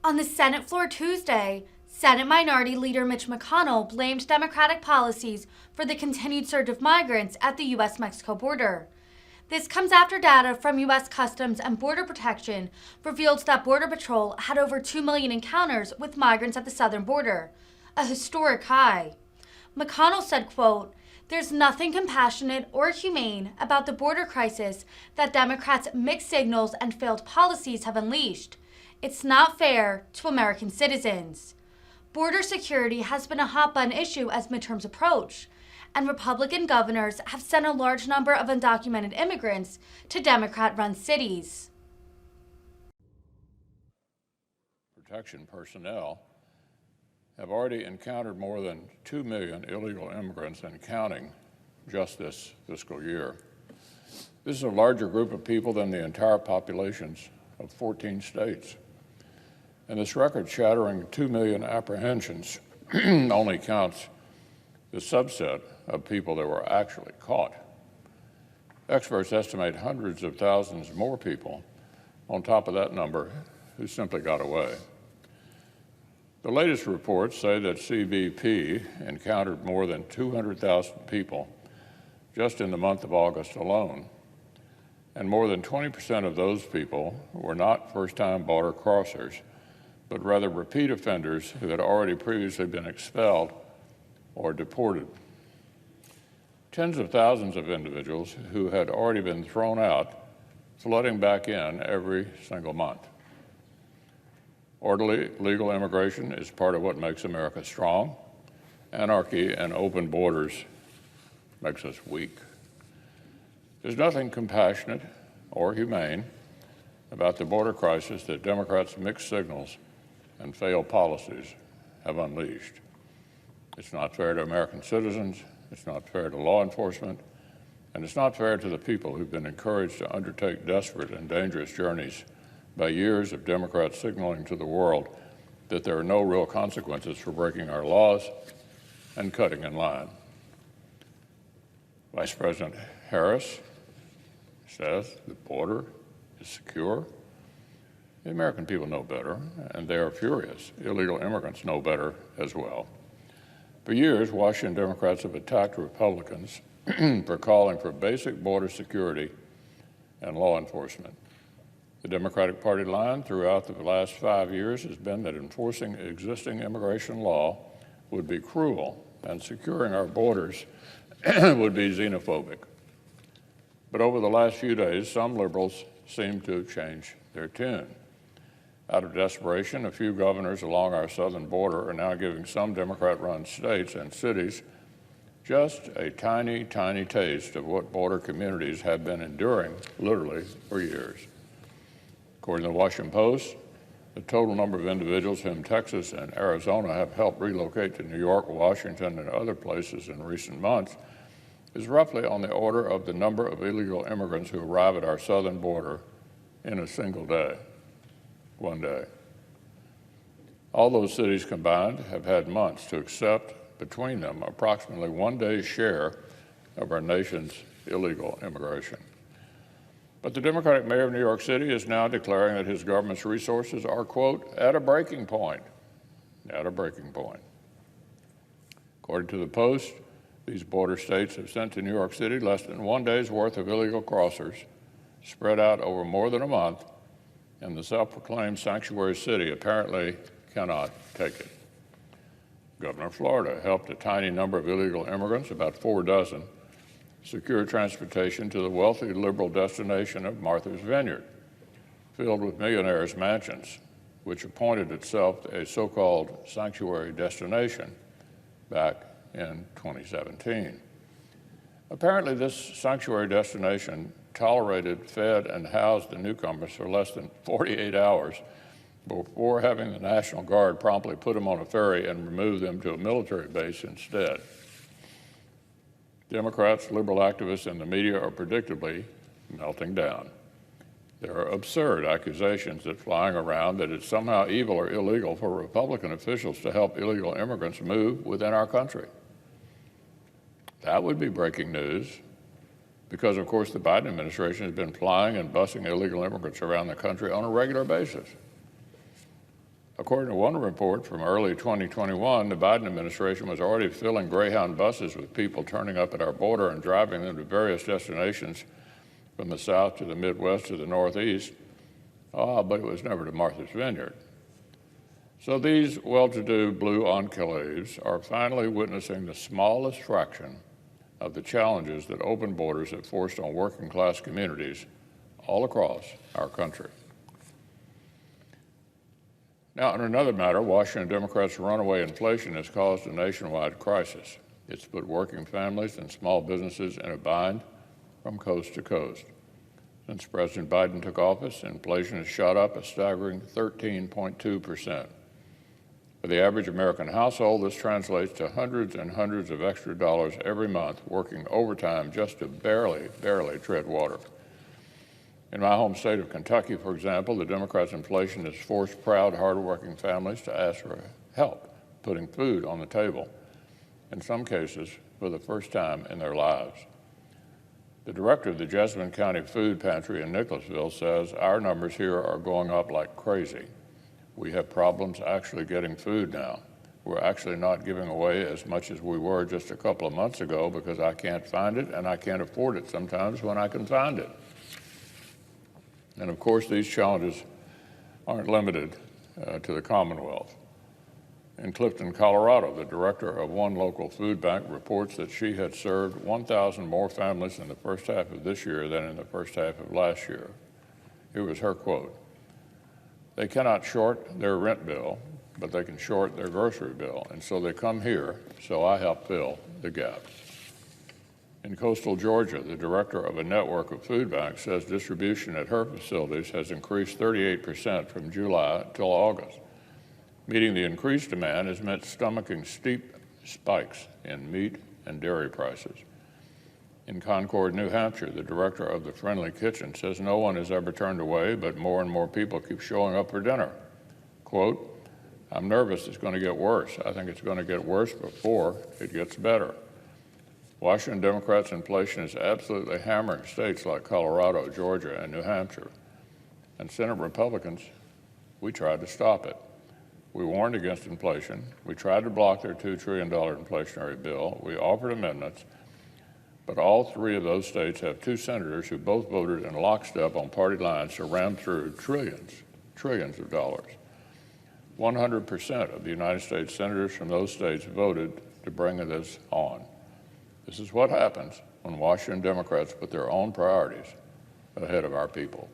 On the Senate floor Tuesday, Senate Minority Leader Mitch McConnell blamed Democratic policies for the continued surge of migrants at the U.S.-Mexico border. This comes after data from U.S. Customs and Border Protection revealed that Border Patrol had over 2 million encounters with migrants at the southern border, a historic high. McConnell said, quote, "There's nothing compassionate or humane about the border crisis that Democrats' mixed signals and failed policies have unleashed. It's not fair to American citizens." Border security has been a hot-button issue as midterms approach, and Republican governors have sent a large number of undocumented immigrants to Democrat-run cities. Protection personnel have already encountered more than 2 million illegal immigrants and counting just this fiscal year. This is a larger group of people than the entire populations of 14 states. And this record-shattering 2 million apprehensions only counts the subset of people that were actually caught. Experts estimate hundreds of thousands more people on top of that number who simply got away. The latest reports say that CBP encountered more than 200,000 people just in the month of August alone, and more than 20% of those people were not first-time border crossers, but rather repeat offenders who had already previously been expelled or deported. Tens of thousands of individuals who had already been thrown out flooding back in every single month. Orderly legal immigration is part of what makes America strong. Anarchy and open borders makes us weak. There's nothing compassionate or humane about the border crisis that Democrats' mixed signals and failed policies have unleashed. It's not fair to American citizens, it's not fair to law enforcement, and it's not fair to the people who've been encouraged to undertake desperate and dangerous journeys by years of Democrats signaling to the world that there are no real consequences for breaking our laws and cutting in line. Vice President Harris says the border is secure. The American people know better, and they are furious. Illegal immigrants know better as well. For years, Washington Democrats have attacked Republicans for calling for basic border security and law enforcement. The Democratic Party line throughout the last 5 years has been that enforcing existing immigration law would be cruel and securing our borders would be xenophobic. But over the last few days, some liberals seem to have changed their tune. Out of desperation, a few governors along our southern border are now giving some Democrat-run states and cities just a tiny, tiny taste of what border communities have been enduring literally for years. According to the Washington Post, the total number of individuals whom Texas and Arizona have helped relocate to New York, Washington, and other places in recent months is roughly on the order of the number of illegal immigrants who arrive at our southern border in a single day. One day. All those cities combined have had months to accept between them approximately 1 day's share of our nation's illegal immigration. But the Democratic mayor of New York City is now declaring that his government's resources are, quote, at a breaking point. At a breaking point. According to the Post, these border states have sent to New York City less than 1 day's worth of illegal crossers spread out over more than a month, and the self-proclaimed sanctuary city apparently cannot take it. Governor of Florida helped a tiny number of illegal immigrants, about 4 dozen, secure transportation to the wealthy liberal destination of Martha's Vineyard, filled with millionaires' mansions, which appointed itself a so-called sanctuary destination back in 2017. Apparently, this sanctuary destination tolerated, fed, and housed the newcomers for less than 48 hours before having the National Guard promptly put them on a ferry and remove them to a military base instead. Democrats, liberal activists, and the media are predictably melting down. There are absurd accusations that flying around that it's somehow evil or illegal for Republican officials to help illegal immigrants move within our country. That would be breaking news, because, of course, the Biden administration has been flying and busing illegal immigrants around the country on a regular basis. According to one report from early 2021, the Biden administration was already filling Greyhound buses with people turning up at our border and driving them to various destinations from the South to the Midwest to the Northeast. But it was never to Martha's Vineyard. So these well-to-do blue enclaves are finally witnessing the smallest fraction of the challenges that open borders have forced on working-class communities all across our country. Now, on another matter, Washington Democrats' runaway inflation has caused a nationwide crisis. It's put working families and small businesses in a bind from coast to coast. Since President Biden took office, inflation has shot up a staggering 13.2%. For the average American household, this translates to hundreds and hundreds of extra dollars every month working overtime just to barely tread water. In my home state of Kentucky, for example, the Democrats' inflation has forced proud, hardworking families to ask for help putting food on the table, in some cases for the first time in their lives. The director of the Jessamine County Food Pantry in Nicholasville says our numbers here are going up like crazy. We have problems actually getting food now. We're actually not giving away as much as we were just a couple of months ago because I can't find it and I can't afford it sometimes when I can find it. And of course, these challenges aren't limited to the Commonwealth. In Clifton, Colorado, the director of one local food bank reports that she had served 1,000 more families in the first half of this year than in the first half of last year. Here was her quote: "They cannot short their rent bill, but they can short their grocery bill, and so they come here, so I help fill the gap." In coastal Georgia, the director of a network of food banks says distribution at her facilities has increased 38% from July till August. Meeting the increased demand has meant stomaching steep spikes in meat and dairy prices. In Concord, New Hampshire, the director of the Friendly Kitchen says no one is ever turned away, but more and more people keep showing up for dinner. Quote, "I'm nervous it's going to get worse. I think it's going to get worse before it gets better." Washington Democrats' inflation is absolutely hammering states like Colorado, Georgia, and New Hampshire. And Senate Republicans, we tried to stop it. We warned against inflation. We tried to block their $2 trillion inflationary bill. We offered amendments. But all three of those states have two senators who both voted in lockstep on party lines to ram through trillions of dollars. 100% of the United States senators from those states voted to bring this on. This is what happens when Washington Democrats put their own priorities ahead of our people.